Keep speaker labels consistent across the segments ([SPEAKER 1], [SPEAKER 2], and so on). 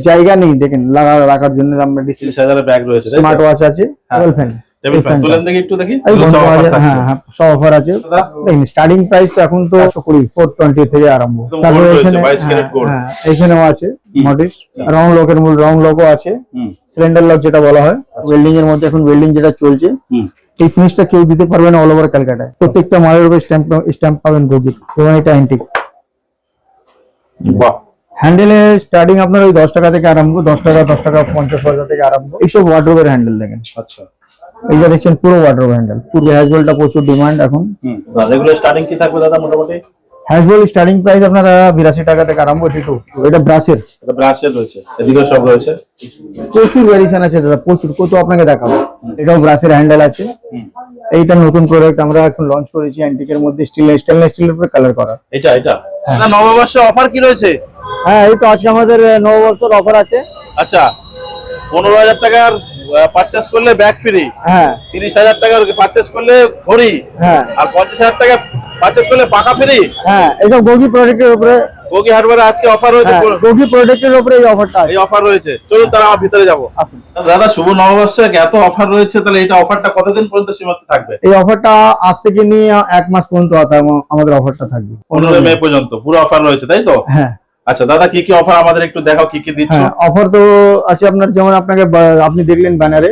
[SPEAKER 1] জায়গা নেই দেখেন রাখার জন্য আমরা
[SPEAKER 2] 30,000 এর ব্যাগ রয়েছে,
[SPEAKER 1] স্মার্ট ওয়াচ আছে, টেবিল ফ্যান।
[SPEAKER 2] টেবিল ফ্যান তুলেন দেখি একটু দেখি।
[SPEAKER 1] হ্যাঁ হ্যাঁ সব অফার আছে। দেখেন স্টার্টিং প্রাইস তো এখন তো 420 থেকে আরম্ভ। তারপরে এখানে 22 ক্যারেট গোল্ড, হ্যাঁ এখানেও আছে মডিস রাউন্ড লকের মূল রাউন্ড লকও আছে, সিলিন্ডার লক যেটা বলা হয়। ওয়েল্ডিং এর মধ্যে এখন ওয়েল্ডিং যেটা চলছে, এই ফিনিশটা কেউ দিতে পারবে না অল ওভার ক্যালকাটায়। প্রত্যেকটা মালের উপরে স্ট্যাম্প পাবেন গর্জিত এবং এটা অ্যান্টিক।
[SPEAKER 2] বাহ।
[SPEAKER 1] হ্যান্ডেলে স্টার্টিং আপনার ওই 10 টাকা থেকে আরম্ভ, 10 টাকা 50 পয়সা থেকে আরম্ভ। এইসব ওয়ার্ডরোবের হ্যান্ডেল দেখেন।
[SPEAKER 2] আচ্ছা,
[SPEAKER 1] এইটা দেখছেন পুরো ওয়ার্ডরোব হ্যান্ডেল। পুরো হ্যাজবেলটা প্রচুর ডিমান্ড এখন।
[SPEAKER 2] এগুলো স্টার্টিং কি থাকবে দাদা মোটামুটি?
[SPEAKER 1] হ্যাজবেল স্টার্টিং প্রাইস আপনার 82 টাকা থেকে আরম্ভ। এটা ব্রাশের,
[SPEAKER 2] এটা ব্রাশের রয়েছে, এদিকে সব রয়েছে।
[SPEAKER 1] প্রচুর ভেরিয়েশন আছে দাদা, প্রচুর। কত আপনাকে দেখাবো। এটাও ব্রাশের হ্যান্ডেল আছে। এইটা নতুন প্রোডাক্ট আমরা এখন লঞ্চ করেছি অ্যান্টিকের মধ্যে, স্টেনলেস স্টিলের উপরে কালার করা।
[SPEAKER 2] এটা না নববর্ষে অফার কি রয়েছে?
[SPEAKER 1] হ্যাঁ এই তো আজকে আমাদের নববর্ষের অফার আছে।
[SPEAKER 2] আচ্ছা, 15,000 টাকার পারচেজ করলে ব্যাগ ফ্রি।
[SPEAKER 1] হ্যাঁ
[SPEAKER 2] 30,000 টাকার পারচেজ করলে ঘড়ি।
[SPEAKER 1] হ্যাঁ
[SPEAKER 2] আর 50,000 টাকা পারচেজ করলে পাকা ফ্রি।
[SPEAKER 1] হ্যাঁ এইসব গোগি প্রোডাক্টের উপরে,
[SPEAKER 2] গোগি হার্ডওয়্যারে আজকে অফার রয়েছে।
[SPEAKER 1] গোগি প্রোডাক্টের উপরে এই অফারটা,
[SPEAKER 2] এই অফার রয়েছে। চলুন তারা আমার ভিতরে যাব। দাদা শুভ নববর্ষে এত অফার রয়েছে, তাহলে এটা অফারটা কতদিন পর্যন্ত সীমাবদ্ধ থাকবে?
[SPEAKER 1] এই অফারটা আজ থেকে নিয়ে 1 মাস পর্যন্ত আমাদের অফারটা থাকবে।
[SPEAKER 2] 15 মে পর্যন্ত পুরো অফার রয়েছে, তাই তো?
[SPEAKER 1] হ্যাঁ।
[SPEAKER 2] আচ্ছা দাদা, কি কি অফার আমাদের একটু দেখাও, কি কি দিচ্ছ?
[SPEAKER 1] অফার তো আছে আপনার, যেমন আপনাকে আপনি দেখলেন ব্যানারে,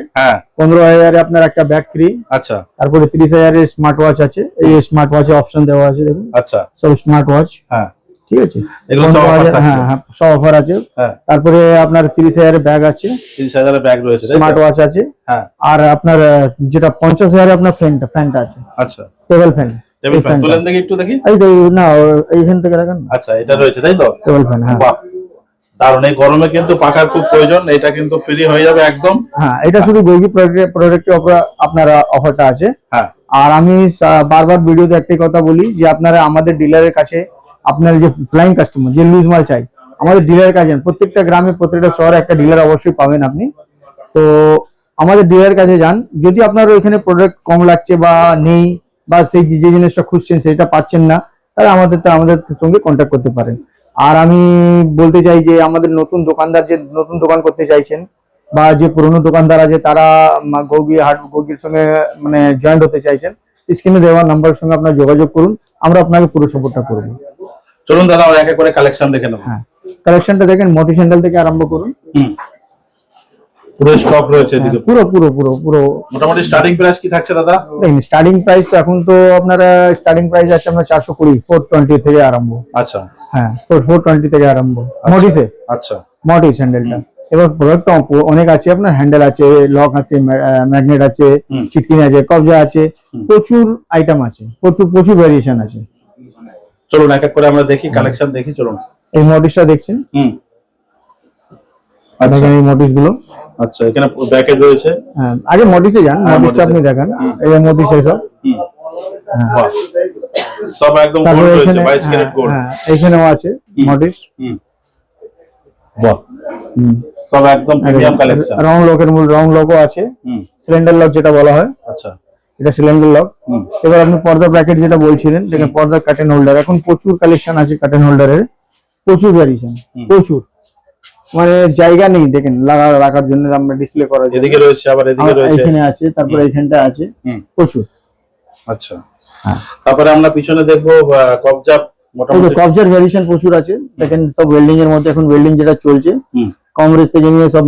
[SPEAKER 1] 15,000 এ আপনার একটা ব্যাগ ফ্রি।
[SPEAKER 2] আচ্ছা,
[SPEAKER 1] তারপরে 30,000 এর স্মার্ট ওয়াচ আছে। এই স্মার্ট ওয়াচে অপশন দেওয়া আছে দেখুন।
[SPEAKER 2] আচ্ছা,
[SPEAKER 1] সব স্মার্ট ওয়াচ।
[SPEAKER 2] হ্যাঁ
[SPEAKER 1] ঠিক আছে,
[SPEAKER 2] এগুলো সব অফার থাকছে।
[SPEAKER 1] হ্যাঁ সব অফার আছে। তারপরে আপনার 30,000 এর ব্যাগ আছে,
[SPEAKER 2] 30,000 এর ব্যাগ রয়েছে,
[SPEAKER 1] স্মার্ট ওয়াচ আছে।
[SPEAKER 2] হ্যাঁ,
[SPEAKER 1] আর আপনার যেটা 50,000 এর আপনার ফ্যানটা আছে।
[SPEAKER 2] আচ্ছা,
[SPEAKER 1] টেবিল ফ্যান।
[SPEAKER 2] টেবিল ফ্যান তুলেন দেখি একটু দেখি।
[SPEAKER 1] এই তো না, এইখান থেকে দেখেন।
[SPEAKER 2] আচ্ছা, এটা রয়েছে তাই তো?
[SPEAKER 1] Table fan. হ্যাঁ
[SPEAKER 2] বাহ, কারণ এই গরমে কিন্তু পাখার খুব প্রয়োজন। এটা কিন্তু ফ্রি হয়ে যাবে একদম।
[SPEAKER 1] হ্যাঁ এটা শুধু গোগি প্রোডাক্টে আপনার অফারটা আছে।
[SPEAKER 2] হ্যাঁ,
[SPEAKER 1] আর আমি বারবার ভিডিওতে একটাই কথা বলি যে আপনারা আমাদের ডিলারের কাছে, আপনার যে ফ্লাইং কাস্টমার যে লুজ মাল চাই, আমাদের ডিলারের কাছে প্রত্যেকটা গ্রামে প্রত্যেকটা শহরে একটা ডিলার অবশ্যই পাবেন আপনি। তো আমাদের ডিলারের কাছে যান। যদি আপনার ওইখানে প্রোডাক্ট কম লাগছে বা নেই, বা সেই যে জিনিসটা খুঁজছেন সেটা পাচ্ছেন না, তাহলে আমাদের সঙ্গে কন্ট্যাক্ট করতে পারেন। আর আমি বলতে চাই যে আমাদের নতুন দোকানদার যে নতুন দোকান করতে চাইছেন, বা যে পুরনো দোকানদার আছে তারা গোগির সঙ্গে মানে জয়েন্ট হতে চাইছেন, স্ক্রিনে দেওয়া নাম্বারের সঙ্গে আপনার যোগাযোগ করুন, আমরা আপনাকে পুরো সাপোর্টটা করব।
[SPEAKER 2] চলুন দাদা এক এক করে কালেকশন দেখে নেব।
[SPEAKER 1] হ্যাঁ কালেকশনটা দেখেন, মোটি স্যান্ডেল থেকে আরম্ভ করুন।
[SPEAKER 2] পুরো স্টক রয়েছে এদিকে।
[SPEAKER 1] পুরো পুরো পুরো পুরো
[SPEAKER 2] মোটামুটি স্টার্টিং প্রাইস কি থাকছে দাদা?
[SPEAKER 1] দেখেন স্টার্টিং প্রাইস তো এখন তো আপনারা স্টার্টিং প্রাইস আছে আপনার 420 থেকে আরম্ভ।
[SPEAKER 2] আচ্ছা,
[SPEAKER 1] হ্যাঁ 420 থেকে আরম্ভ মোটিসে।
[SPEAKER 2] আচ্ছা,
[SPEAKER 1] মোটি স্যান্ডেলটা। এবার প্রোডাক্ট অনেক আছে আপনার, হ্যান্ডেল আছে, লক আছে, ম্যাগনেট আছে, চিটকিন আছে, কবজা আছে, প্রচুর আইটেম আছে, প্রচুর ভেরিয়েশন আছে।
[SPEAKER 2] চলুন এক এক করে আমরা দেখি, কালেকশন দেখি। চলুন।
[SPEAKER 1] এই মোটিসটা দেখছেন?
[SPEAKER 2] আচ্ছা,
[SPEAKER 1] এই মোটিস গুলো।
[SPEAKER 2] আচ্ছা, এখানে ব্যাকেট রয়েছে।
[SPEAKER 1] হ্যাঁ আগে মোটিসে যান, মোটিসটা আপনি দেখেন। এই মোটিস সব
[SPEAKER 2] সব একদম গোল্ড রয়েছে, 22 ক্যারেট গোল্ড।
[SPEAKER 1] হ্যাঁ এখানেও আছে মোটিস।
[SPEAKER 2] বাহ, সব একদম প্রিমিয়াম কালেকশন।
[SPEAKER 1] রাউন্ড লকের মূল রাউন্ড লগও আছে, সিলিন্ডার লক যেটা বলা হয়।
[SPEAKER 2] আচ্ছা,
[SPEAKER 1] এটা সিলিন্ডার লক। এবার আপনি পর্দা ব্র্যাকেট যেটা বলছিলেন, দেখেন পর্দা কার্টেন হোল্ডার, এখন প্রচুর কালেকশন আছে কার্টেন হোল্ডারের, প্রচুর ভেরিয়েশন, প্রচুর। মানে জায়গা নেই দেখেন রাখার জন্য, আমরা ডিসপ্লে করার জন্য।
[SPEAKER 2] এদিকে রয়েছে, আবার এদিকে রয়েছে,
[SPEAKER 1] এখানে আছে, তারপরে এখানটা আছে, প্রচুর।
[SPEAKER 2] আচ্ছা, তারপরে আমরা পিছনে দেখবো কবজা। মোটামুটি
[SPEAKER 1] কবজার ভেরিয়েশন প্রচুর আছে। দেখেন সব ওয়েল্ডিং এর মধ্যে এখন ওয়েল্ডিং যেটা চলছে, কম রেঞ্জ থেকে নিয়ে সব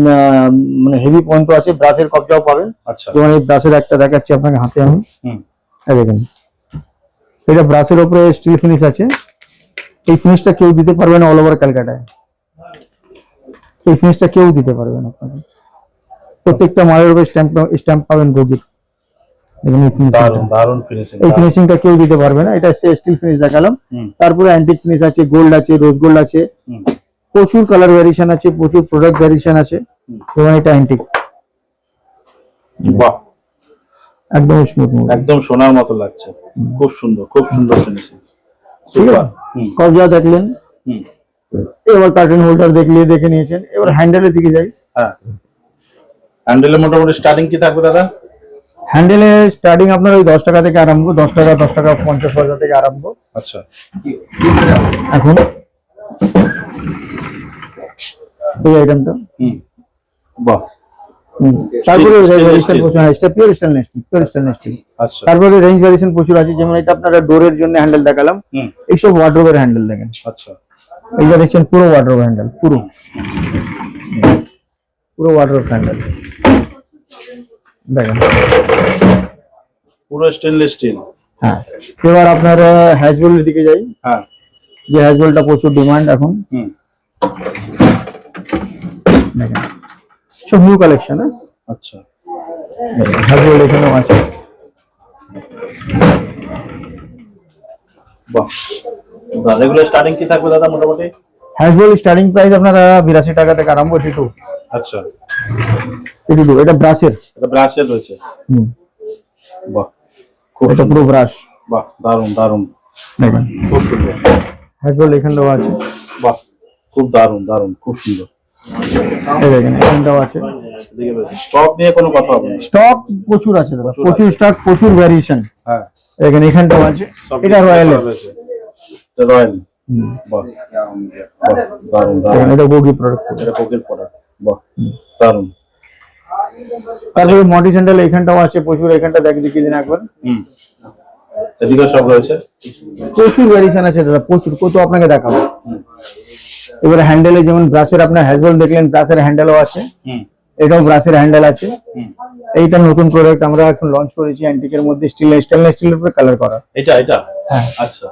[SPEAKER 1] মানে হেভি পর্যন্ত আছে। ব্রাশের কবজাও পাবেন।
[SPEAKER 2] আচ্ছা,
[SPEAKER 1] যেমন এই ব্রাশের একটা দেখাচ্ছি আপনাকে হাতে আমি। এই দেখেন, এটা ব্রাশের উপরে স্টিল ফিনিশ আছে। এই ফিনিশটা কেউ দিতে পারবে না অল ওভার ক্যালকাটায়। এই ফিনিশটা কেউ দিতে পারবে না আপনাকে। প্রত্যেকটা মালের উপরে স্ট্যাম্প পাবেন গর্জিত। এই ফিনিশিংটা কেউ দিতে পারবে না। এটা স্টিল ফিনিশ দেখালাম। তারপরে অ্যান্টিক ফিনিশ আছে, গোল্ড আছে, রোজ গোল্ড আছে, প্রচুর কালার ভেরিয়েশন আছে, প্রচুর প্রোডাক্ট ভেরিয়েশন আছে। এবং এটা অ্যান্টিক।
[SPEAKER 2] বাহ,
[SPEAKER 1] একদম স্মুথ,
[SPEAKER 2] একদম সোনার মতো লাগছে। খুব সুন্দর, খুব সুন্দর ফিনিশিং।
[SPEAKER 1] ঠিক আছে, কবজা দেখলেন। এবার কার্টেন হোল্ডার দেখে নিয়েছেন। এবার হ্যান্ডেলের দিকে যাই।
[SPEAKER 2] হ্যাঁ, হ্যান্ডেলে মোটামুটি স্টার্টিং কি থাকবে দাদা?
[SPEAKER 1] হ্যান্ডেলে স্টার্টিং আপনার ওই 10 টাকা থেকে আরম্ভ, 10 টাকা 50 পয়সা থেকে আরম্ভ।
[SPEAKER 2] আচ্ছা,
[SPEAKER 1] এখন এই আইটেমটা।
[SPEAKER 2] বাহ।
[SPEAKER 1] তারপরে
[SPEAKER 2] Stainless
[SPEAKER 1] ভেরিয়েশন
[SPEAKER 2] steel।
[SPEAKER 1] প্রচুর আছে, এটা পিওর স্টেনলেস স্টিল।
[SPEAKER 2] আচ্ছা।
[SPEAKER 1] তারপরে রেঞ্জ ভেরিয়েশন প্রচুর আছে, যেমন এটা আপনারা ডোরের জন্য হ্যান্ডেল দেখালাম, এইসব ওয়ার্ডরোবের হ্যান্ডেল দেখেন।
[SPEAKER 2] আচ্ছা।
[SPEAKER 1] এইটা দেখছেন পুরো ওয়ার্ডরোব হ্যান্ডেল, পুরো ওয়ার্ডরোব হ্যান্ডেল দেখেন,
[SPEAKER 2] পুরো স্টেনলেস স্টিল।
[SPEAKER 1] হ্যাঁ। এবার আপনার হ্যাজবেলের দিকে যাই,
[SPEAKER 2] হ্যাঁ।
[SPEAKER 1] যে হ্যাজবেলটা প্রচুর ডিমান্ড এখন। দেখেন সব নিউ কালেকশন।
[SPEAKER 2] আচ্ছা।
[SPEAKER 1] হ্যাজবেল এখানেও আছে।
[SPEAKER 2] বাহ। রেগুলার স্টার্টিং কি থাকবে দাদা মোটামুটি?
[SPEAKER 1] হ্যাজবেল স্টার্টিং প্রাইস আপনারা 82 টাকা থেকে আরম্ভ, 82।
[SPEAKER 2] আচ্ছা।
[SPEAKER 1] 82 এটা ব্রাশের,
[SPEAKER 2] এটা ব্রাশের রয়েছে। বাহ, খুব
[SPEAKER 1] এটা পুরো ব্রাশ।
[SPEAKER 2] বাহ, দারুন দারুন,
[SPEAKER 1] দেখেন
[SPEAKER 2] খুব সুন্দর।
[SPEAKER 1] হ্যাজবেল এখানেও আছে।
[SPEAKER 2] বাহ, খুব দারুন দারুন, খুব সুন্দর।
[SPEAKER 1] এই দেখেন এখানটাও আছে।
[SPEAKER 2] স্টক নিয়ে কোনো কথা হবে না,
[SPEAKER 1] স্টক প্রচুর আছে দাদা, প্রচুর স্টক, প্রচুর ভ্যারিয়েশন।
[SPEAKER 2] হ্যাঁ,
[SPEAKER 1] এখানে এখানটাও আছে। এটা রয়্যাল,
[SPEAKER 2] এটা রয়্যাল। বাহ, বাহ, দারুন দারুন।
[SPEAKER 1] এটা গোগি প্রোডাক্ট,
[SPEAKER 2] এটা কোকের প্রোডাক্ট। বাহ, দারুন।
[SPEAKER 1] তারপরে মডি স্যান্ডেল এখানটাও আছে প্রচুর, এখানটা দেখিয়ে দিন একবার।
[SPEAKER 2] এদিকে সব রয়েছে,
[SPEAKER 1] প্রচুর ভ্যারিয়েশন আছে দাদা, প্রচুর, কত আপনাকে দেখাবো। এবারে হ্যান্ডেলে যেমন ব্রাশের আপনার হ্যাজবেল দেখলেন, ব্রাশের হ্যান্ডেলও আছে। এটাও ব্রাশের হ্যান্ডেল আছে। এইটা নতুন প্রোডাক্ট আমরা এখন লঞ্চ করেছি, অ্যান্টিকের মধ্যে স্টেনলেস স্টিলের উপরে কালার করা।
[SPEAKER 2] এটা
[SPEAKER 1] হ্যাঁ।
[SPEAKER 2] আচ্ছা,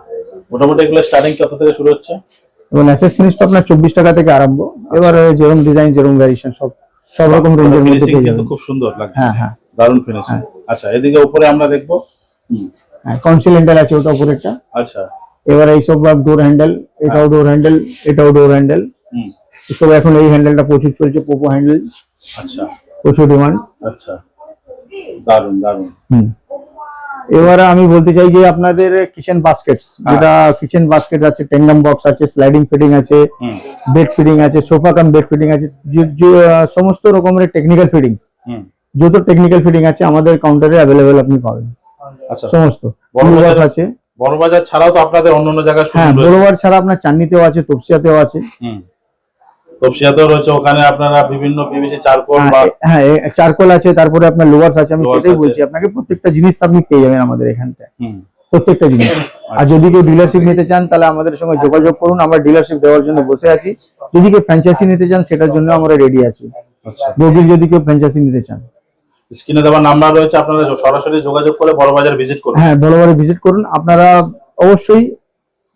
[SPEAKER 2] মোটামুটি এগুলো স্টার্টিং কত থেকে শুরু হচ্ছে?
[SPEAKER 1] এবং অ্যাসেস ফিনিশটা আপনার 24 টাকা থেকে আরম্ভ। এবার যেরকম ডিজাইন, যেরকম ভ্যারিয়েশন, সব রকম রেঞ্জের মধ্যে
[SPEAKER 2] ফিনিশিং
[SPEAKER 1] পেয়ে
[SPEAKER 2] কিন্তু
[SPEAKER 1] যাবেন।
[SPEAKER 2] খুব সুন্দর লাগছে।
[SPEAKER 1] হ্যাঁ হ্যাঁ,
[SPEAKER 2] দারুন ফিনিশিং। আচ্ছা, এদিকে উপরে আমরা দেখবো।
[SPEAKER 1] হ্যাঁ, কনসিলেন্টাল আছে ওটা উপরেরটা।
[SPEAKER 2] আচ্ছা।
[SPEAKER 1] এবার এইসব ডোর হ্যান্ডেল, এটাও ডোর হ্যান্ডেল, এটাও ডোর হ্যান্ডেল। এসব এখন এই হ্যান্ডেলটা প্রচুর চলছে, পোপো হ্যান্ডেল।
[SPEAKER 2] আচ্ছা,
[SPEAKER 1] প্রচুর ডিমান্ড।
[SPEAKER 2] আচ্ছা, দারুন দারুন।
[SPEAKER 1] এবারে আমি বলতে চাই যে আপনাদের কিচেন বাস্কেটস, যেটা কিচেন বাস্কেট আছে, টেন্ডাম বক্স আছে, স্লাইডিং ফিটিং আছে, বেড ফিটিং আছে, সোফা কাম বেড ফিটিং আছে, সমস্ত রকমের টেকনিক্যাল ফিটিংস, যত টেকনিক্যাল ফিটিং আছে আমাদের কাউন্টারে অ্যাভেলেবেল আপনি পাবেন।
[SPEAKER 2] আচ্ছা,
[SPEAKER 1] সমস্ত আছে।
[SPEAKER 2] বড় বাজার ছাড়াও তো আপনাদের অন্যান্য জায়গায়
[SPEAKER 1] হ্যাঁ, বড় বাজার ছাড়া আপনার চান্দিতেও আছে, তপসিয়াতেও আছে।
[SPEAKER 2] তপসিয়াতেও রয়েছে, ওখানে আপনারা বিভিন্ন পিভিসি চারকোল বা
[SPEAKER 1] হ্যাঁ চারকোল আছে, তারপরে আপনার লোয়ার্স আছে। আমি সেটাই বলছি আপনাকে, প্রত্যেকটা জিনিস আপনি পেয়ে যাবেন আমাদের এখানটায়, প্রত্যেকটা জিনিস। আর যদি কেউ ডিলারশিপ নিতে চান তাহলে আমাদের সঙ্গে যোগাযোগ করুন, আমরা ডিলারশিপ দেওয়ার জন্য বসে আছি। যদি কেউ ফ্র্যাঞ্চাইজি নিতে চান সেটার জন্য আমরা রেডি আছি।
[SPEAKER 2] আচ্ছা,
[SPEAKER 1] যদি কেউ ফ্র্যাঞ্চাইজি নিতে চান,
[SPEAKER 2] স্ক্রিনে দেওয়া নাম্বার রয়েছে, আপনারা সরাসরি যোগাযোগ করে বড় বাজার ভিজিট করুন।
[SPEAKER 1] হ্যাঁ, বড় বাজার ভিজিট করুন, আপনারা অবশ্যই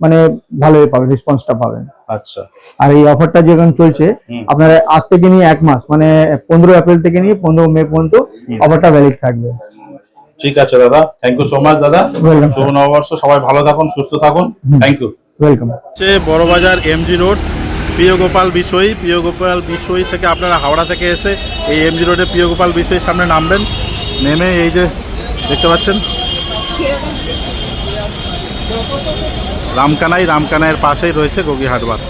[SPEAKER 1] মানে ভালোই পাবেন, রেসপন্সটা পাবেন।
[SPEAKER 2] আচ্ছা।
[SPEAKER 1] আর এই অফারটা যখন চলছে, আপনারা আজ থেকে নিয়ে 1 মাস, মানে 15 এপ্রিল থেকে নিয়ে 15 মে পর্যন্ত অফারটা ভ্যালিড থাকবে।
[SPEAKER 2] ঠিক আছে দাদা, থ্যাংক ইউ সো মাচ দাদা।
[SPEAKER 1] ওয়েলকাম।
[SPEAKER 2] শুভ নববর্ষ, সবাই ভালো থাকুন, সুস্থ থাকুন। Thank you.
[SPEAKER 1] ওয়েলকাম।
[SPEAKER 2] বড় বাজার এমজি রোড, প্রিয় গোপাল বিষয় থেকে আপনারা হাওড়া থেকে এসে এই এমজি রোডে প্রিয় গোপাল বিষয়ের সামনে নামবেন। নেমে এই যে দেখতে পাচ্ছেন রামকানাইয়ের পাশেই রয়েছে গোগি হাটবার।